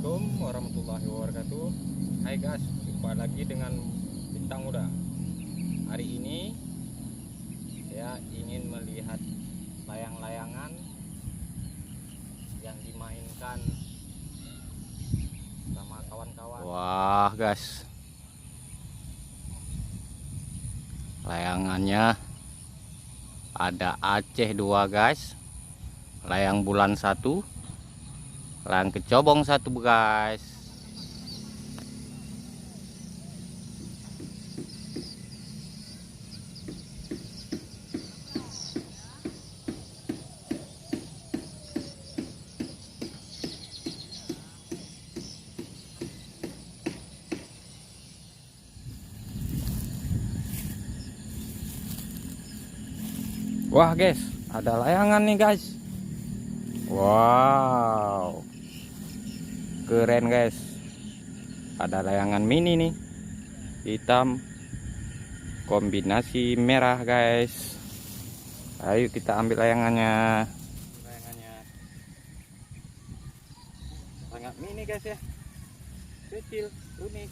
Assalamualaikum warahmatullahi wabarakatuh. Hai guys, jumpa lagi dengan Bintang Muda. Hari ini saya ingin melihat layang-layangan yang dimainkan sama kawan-kawan. Wah guys, layangannya ada Aceh 2 guys, layang bulan 1, layang kecobong 1 guys. Wah guys, ada layangan nih guys. Wow, keren guys. Ada layangan mini nih, hitam kombinasi merah guys. Ayo kita ambil layangannya. Sangat mini guys ya, kecil, unik.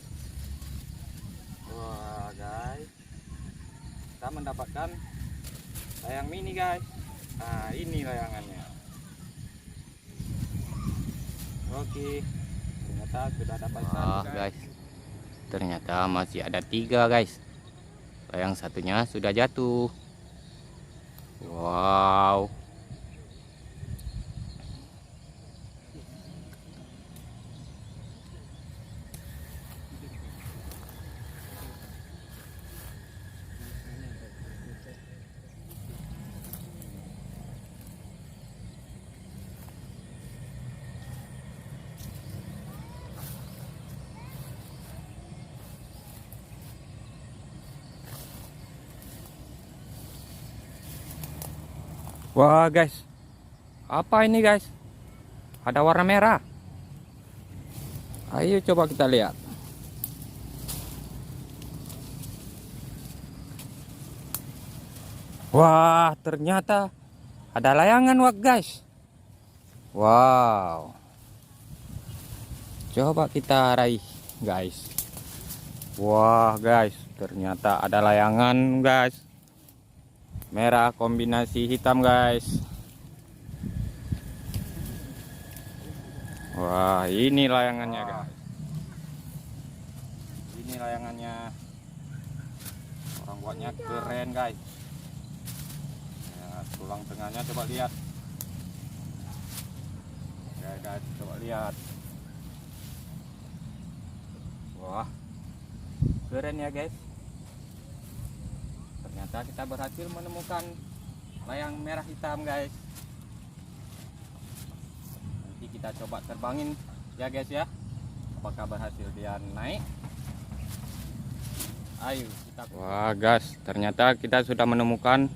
Wah guys, kita mendapatkan layang mini guys. Nah ini layangannya. Oke, ternyata sudah dapat satu guys. Ternyata masih ada 3 guys. Layang satunya sudah jatuh. Wow. Wah guys, apa ini guys? Ada warna merah. Ayo coba kita lihat. Wah, ternyata ada layangan wak guys. Wow. Coba kita raih guys. Wah guys, ternyata ada layangan guys. Merah kombinasi hitam guys. Wah ini layangannya guys. Ini layangannya. Orang buatnya keren guys. Ya, tulang tengahnya coba lihat. Ya guys, coba lihat. Wah keren ya guys. Ternyata kita berhasil menemukan layang merah hitam guys. Nanti kita coba terbangin ya guys ya. Apakah berhasil dia naik? Ayo kita. Wah guys, ternyata kita sudah menemukan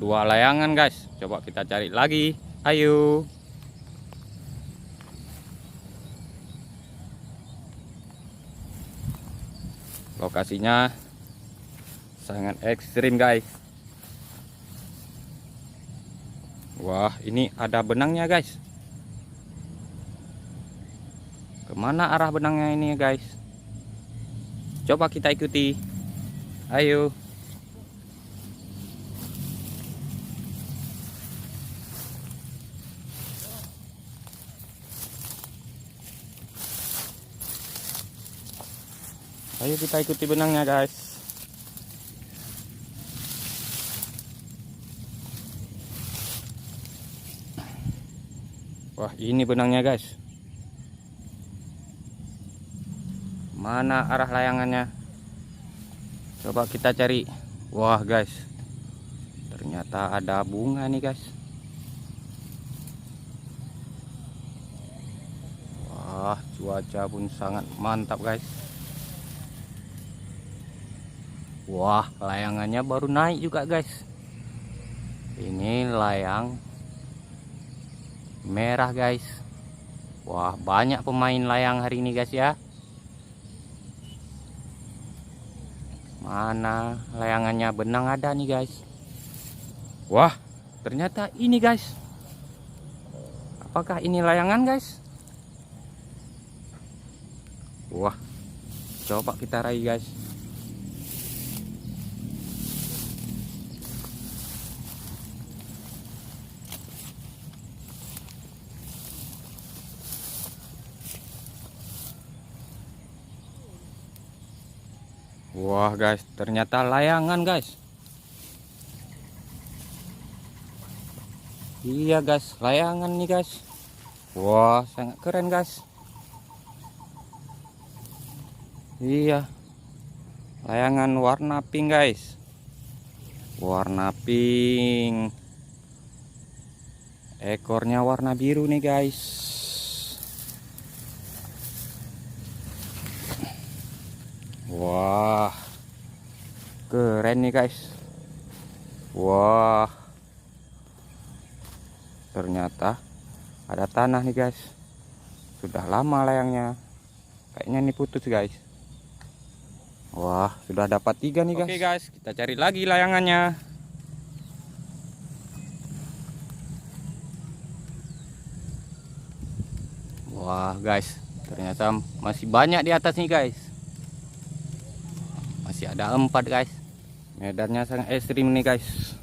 2 layangan guys. Coba kita cari lagi. Ayo. Lokasinya sangat ekstrim guys. Wah ini ada benangnya guys. Kemana arah benangnya ini guys? Coba kita ikuti. Ayo. Ayo kita ikuti benangnya guys. Wah ini benangnya guys. Mana arah layangannya? Coba kita cari. Wah guys, ternyata ada bunga nih guys. Wah cuaca pun sangat mantap guys. Wah layangannya baru naik juga guys. Ini layang merah guys. Wah banyak pemain layang hari ini guys ya. Mana layangannya? Benang ada nih guys. Wah ternyata ini guys. Apakah ini layangan guys? Wah, coba kita raih guys. Wah guys, ternyata layangan guys. Iya guys, layangan nih guys. Wah, sangat keren guys. Iya, layangan warna pink guys. Warna pink. Ekornya warna biru nih guys. Wah, keren nih guys. Wah, ternyata ada tanah nih guys. Sudah lama layangnya, kayaknya ini putus guys. Wah, sudah dapat 3 nih guys. Oke guys, kita cari lagi layangannya. Wah guys, ternyata masih banyak di atas nih guys. Masih ada 4 guys. Medannya sangat ekstrim nih guys.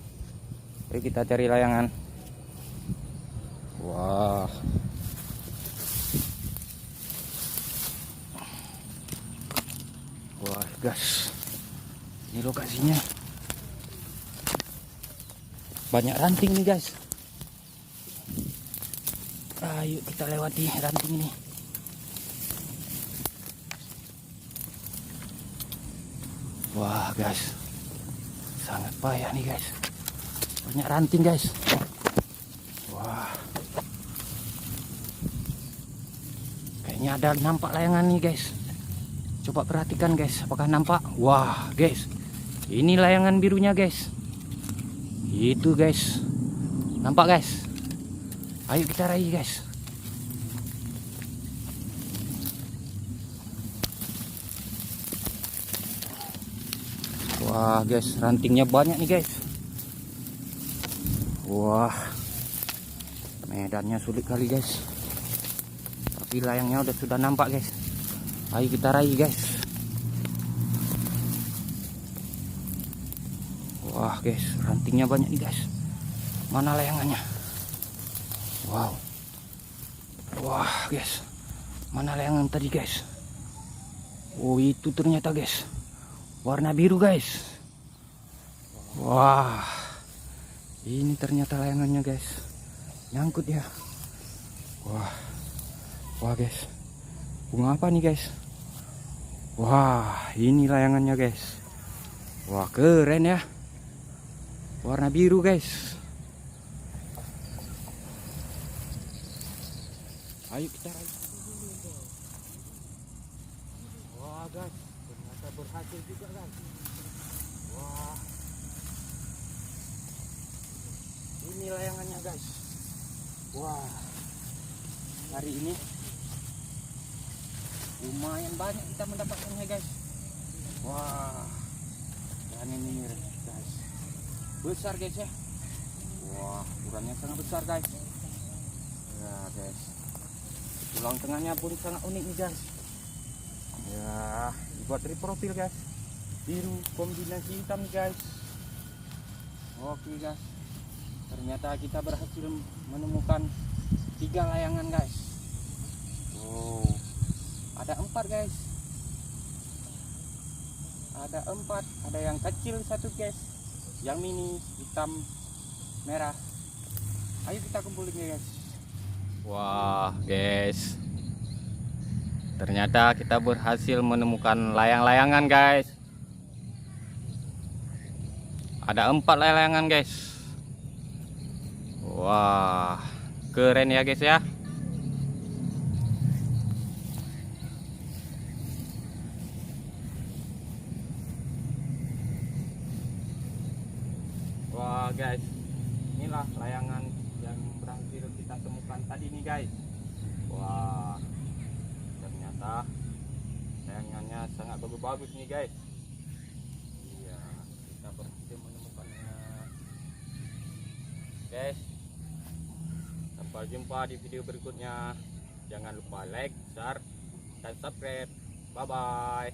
Oke, kita cari layangan. Wah, wah guys, ini lokasinya banyak ranting nih guys. Ayo kita lewati ranting ini. Wah guys, sangat payah nih guys, banyak ranting guys. Wah, kayaknya ada nampak layangan nih guys. Coba perhatikan guys, apakah nampak? Wah guys, ini layangan birunya guys. Itu guys, nampak guys. Ayo kita raih guys. Wah guys, rantingnya banyak nih guys. Wah, medannya sulit kali guys. Tapi layangnya sudah nampak guys. Ayo kita raih guys. Wah guys, rantingnya banyak nih guys. Mana layangannya? Wow. Wah guys, mana layangan tadi guys? Oh, itu ternyata guys, warna biru guys. Wah, ini ternyata layangannya guys. Nyangkut ya. Wah, wah guys, bunga apa nih guys? Wah, ini layangannya guys. Wah, keren ya, warna biru guys. Ayo kita raih. Wah guys, ternyata berhasil juga guys. Wah, ini layangannya guys. Wah, hari ini lumayan banyak kita mendapatkannya guys. Wah, dan ini guys, besar guys ya. Wah, ukurannya sangat besar guys. Ya guys, tulang tengahnya pun sangat unik nih guys. Ya, dibuat dari profil guys, biru kombinasi hitam guys. Oke guys, ternyata kita berhasil menemukan 3 layangan guys. Oh, ada 4 guys. Ada 4, ada yang kecil 1 guys, yang mini hitam merah. Ayo kita kumpulin guys. Wah guys, ternyata kita berhasil menemukan layang-layangan guys. Ada 4 layangan guys. Wah, keren ya guys ya. Wah guys, inilah layangan yang berhasil kita temukan tadi nih guys. Wah, ternyata layangannya sangat bagus-bagus nih guys. Iya, kita berhasil menemukannya guys. Sampai jumpa di video berikutnya. Jangan lupa like, share, dan subscribe. Bye. Bye bye.